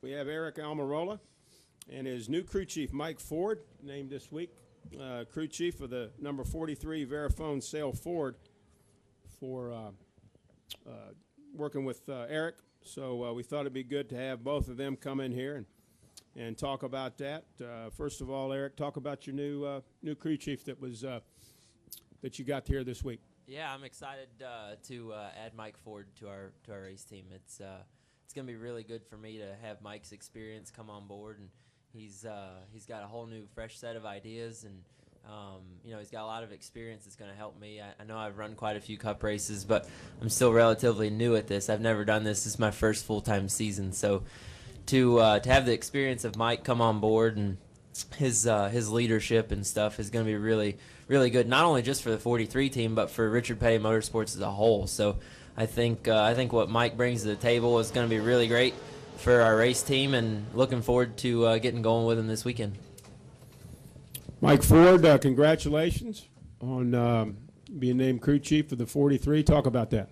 We have Aric Almirola and his new crew chief, Mike Ford, named this week crew chief of the number 43 Verifone Sail Ford for working with Aric. So we thought it'd be good to have both of them come in here and talk about that. First of all, Aric, talk about your new crew chief that was that you got here this week. Yeah, I'm excited to add Mike Ford to our race team. It's going to be really good for me to have Mike's experience come on board, and he's got a whole new, fresh set of ideas, and he's got a lot of experience that's going to help me. I know I've run quite a few cup races, but I'm still relatively new at this. I've never done this. This is my first full-time season, so to have the experience of Mike come on board and his leadership and stuff is going to be really, really good, not only just for the 43 team, but for Richard Petty Motorsports as a whole. So I think what Mike brings to the table is going to be really great for our race team, and looking forward to getting going with him this weekend. Mike Ford, congratulations on being named crew chief of the 43. Talk about that.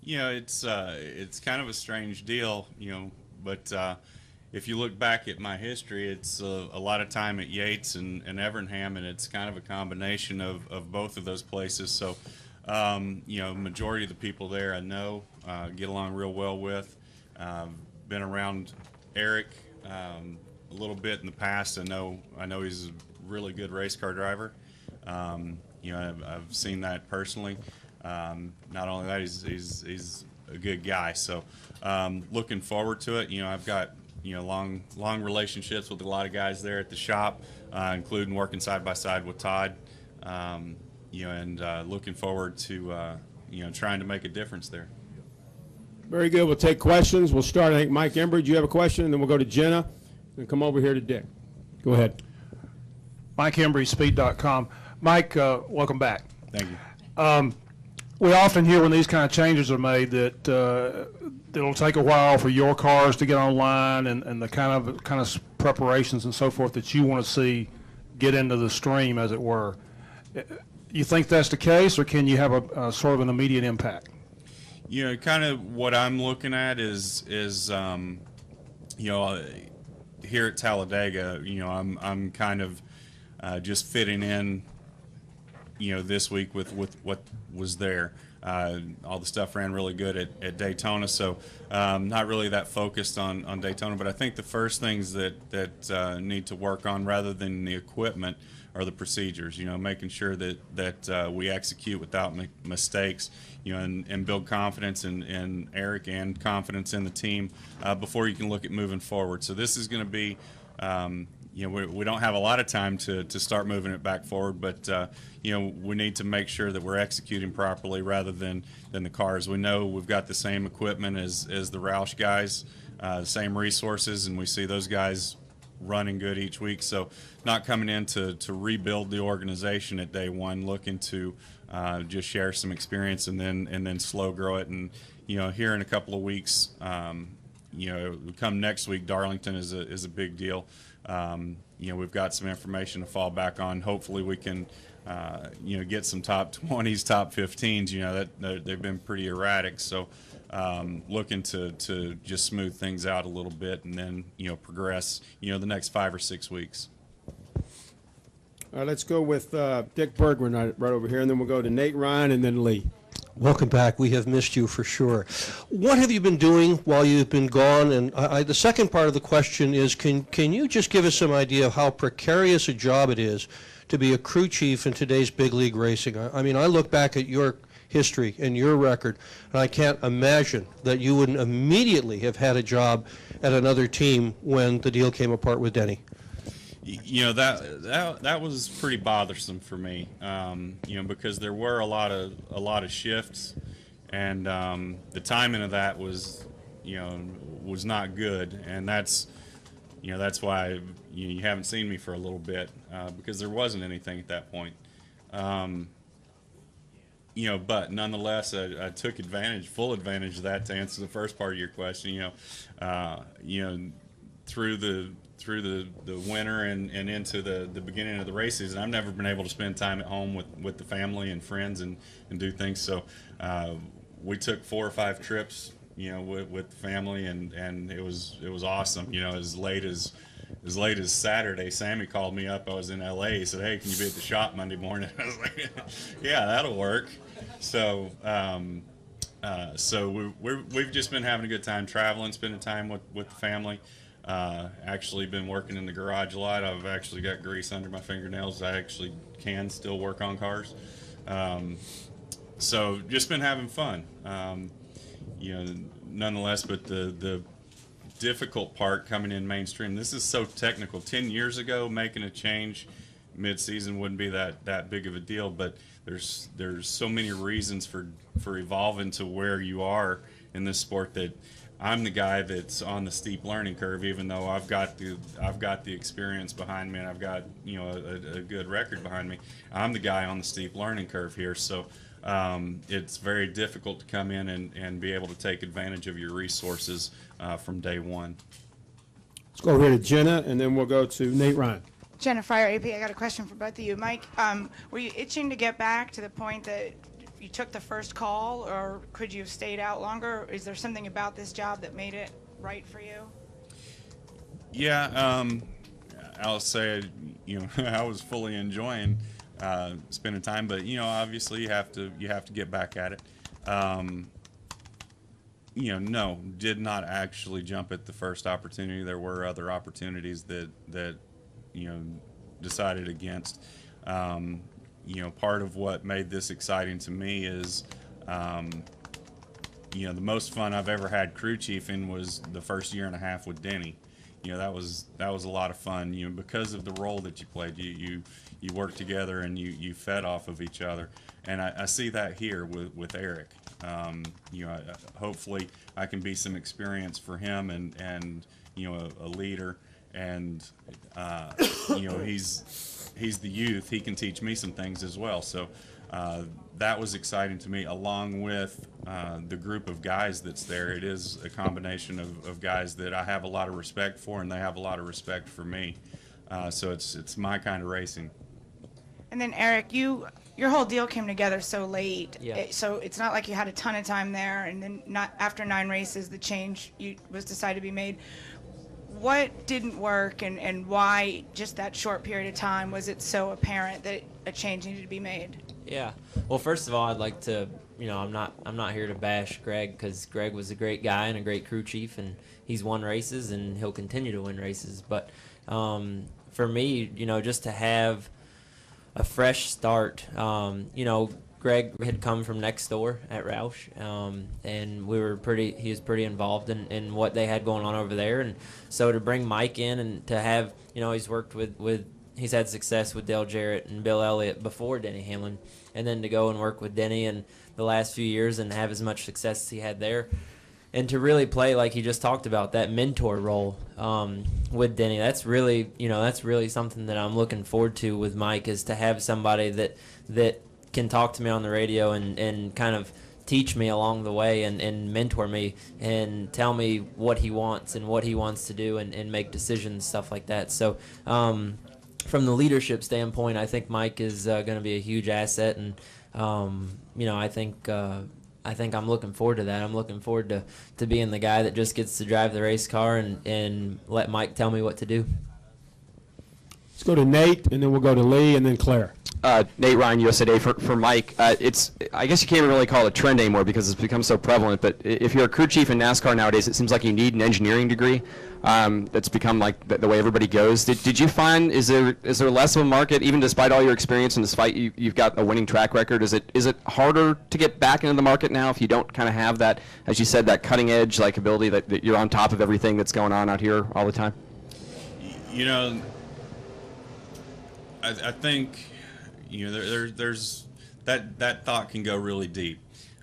It's kind of a strange deal, but if you look back at my history, it's a lot of time at Yates and Evernham, and it's kind of a combination of both of those places. So, majority of the people there I know, get along real well with. Been around Aric a little bit in the past. I know he's a really good race car driver. I've seen that personally. Not only that, he's a good guy. So, looking forward to it. I've got long relationships with a lot of guys there at the shop, including working side by side with Todd. And looking forward to trying to make a difference there. Very good. We'll take questions. We'll start. I think Mike Embridge, you have a question, and then we'll go to Jenna, and come over here to Dick. Go ahead. Mike Embridge, Speed.com. Mike, welcome back. Thank you. We often hear when these kind of changes are made that it'll take a while for your cars to get online and the kind of preparations and so forth that you want to see get into the stream, as it were. You think that's the case, or can you have a sort of an immediate impact? Kind of what I'm looking at is here at Talladega, I'm kind of just fitting in, this week with what was there. All the stuff ran really good at Daytona, so not really that focused on Daytona. But I think the first things that need to work on, rather than the equipment, are the procedures. Making sure that we execute without mistakes. And build confidence in Aric and confidence in the team before you can look at moving forward. So this is going to be, we don't have a lot of time to start moving it back forward, but we need to make sure that we're executing properly rather than the cars. We know we've got the same equipment as the Roush guys, the same resources, and we see those guys running good each week. So not coming in to rebuild the organization at day one, looking to just share some experience and then slow grow it. And here in a couple of weeks, come next week, Darlington is a big deal. We've got some information to fall back on. Hopefully we can get some top 20s, top 15s. That they've been pretty erratic. So looking to just smooth things out a little bit and then progress the next 5 or 6 weeks. All right, let's go with Dick Bergman right over here, and then we'll go to Nate Ryan and then Lee. Welcome back. We have missed you for sure. What have you been doing while you've been gone? And the second part of the question is, can you just give us some idea of how precarious a job it is to be a crew chief in today's big league racing? I mean, I look back at your history and your record, and I can't imagine that you wouldn't immediately have had a job at another team when the deal came apart with Denny. That was pretty bothersome for me, because there were a lot of shifts, and the timing of that was not good, and that's why you haven't seen me for a little bit, because there wasn't anything at that point. But nonetheless, I took full advantage of that to answer the first part of your question. Through the winter and into the beginning of the race season, I've never been able to spend time at home with the family and friends and do things. So we took 4 or 5 trips with the family, and it was awesome. As late as Saturday, Sammy called me up. I was in L.A. He said, "Hey, can you be at the shop Monday morning?" I was like, "Yeah, that'll work." So, we've just been having a good time traveling, spending time with the family. Actually been working in the garage a lot. I've actually got grease under my fingernails. I actually can still work on cars. So just been having fun. Nonetheless, but the difficult part coming in mainstream, this is so technical. 10 years ago, making a change mid-season wouldn't be that big of a deal, but there's so many reasons for evolving to where you are in this sport that I'm the guy that's on the steep learning curve, even though I've got the experience behind me and I've got a good record behind me. I'm the guy on the steep learning curve here, so it's very difficult to come in and be able to take advantage of your resources from day one. Let's go over here to Jenna, and then we'll go to Nate Ryan. Jenna Fryer, AP, I got a question for both of you. Mike, were you itching to get back to the point that you took the first call, or could you have stayed out longer? Is there something about this job that made it right for you? Yeah, I'll say, I was fully enjoying spending time, but obviously you have to get back at it. No, did not actually jump at the first opportunity. There were other opportunities that decided against. Part of what made this exciting to me is, the most fun I've ever had crew chiefing was the first year and a half with Denny. That was a lot of fun. Because of the role that you played, you worked together and you fed off of each other. And I see that here with Aric. Hopefully I can be some experience for him and a leader. And he's the youth. He can teach me some things as well. So that was exciting to me, along with the group of guys that's there. It is a combination of guys that I have a lot of respect for, and they have a lot of respect for me. So it's my kind of racing. And then Aric, your whole deal came together so late. Yeah. So it's not like you had a ton of time there, and then not after 9 races, the change was decided to be made. What didn't work, and why just that short period of time was it so apparent that a change needed to be made? Yeah. Well, first of all, I'd like to, I'm not here to bash Greg, because Greg was a great guy and a great crew chief, and he's won races and he'll continue to win races. But for me, just to have a fresh start, Greg had come from next door at Roush, and he was pretty involved in what they had going on over there. And so to bring Mike in and to have, he's worked he's had success with Dale Jarrett and Bill Elliott before Denny Hamlin, and then to go and work with Denny in the last few years and have as much success as he had there, and to really play, like he just talked about, that mentor role with Denny. That's really something that I'm looking forward to with Mike, is to have somebody that can talk to me on the radio and kind of teach me along the way and mentor me and tell me what he wants and what he wants to do and make decisions, stuff like that. So from the leadership standpoint, I think Mike is going to be a huge asset, and I think I'm looking forward to that. I'm looking forward to being the guy that just gets to drive the race car and let Mike tell me what to do. Let's go to Nate, and then we'll go to Lee, and then Claire. Nate Ryan, USA Today. For Mike, I guess you can't even really call it a trend anymore because it's become so prevalent, but if you're a crew chief in NASCAR nowadays, it seems like you need an engineering degree. That's become like the way everybody goes. Did you find, is there less of a market, even despite all your experience and despite you've got a winning track record? Is it harder to get back into the market now if you don't kind of have that, as you said, that cutting edge like ability that you're on top of everything that's going on out here all the time? I think there's that thought can go really deep,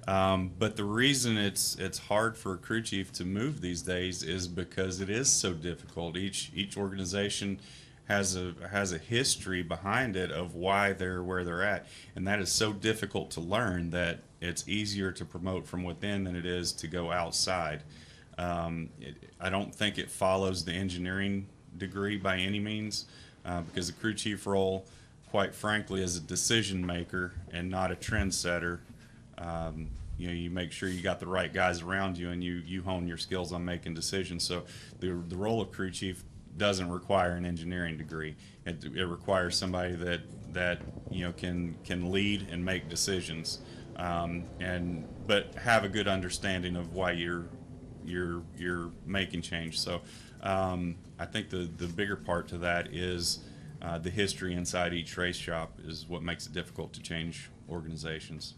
but the reason it's hard for a crew chief to move these days is because it is so difficult. Each organization has a history behind it of why they're where they're at, and that is so difficult to learn that it's easier to promote from within than it is to go outside. I don't think it follows the engineering degree by any means, because the crew chief role, quite frankly, is a decision maker and not a trendsetter. you make sure you got the right guys around you, and you hone your skills on making decisions. So the role of crew chief doesn't require an engineering degree. It requires somebody that can lead and make decisions, but have a good understanding of why you're making change. So I think the bigger part to that is the history inside each race shop is what makes it difficult to change organizations.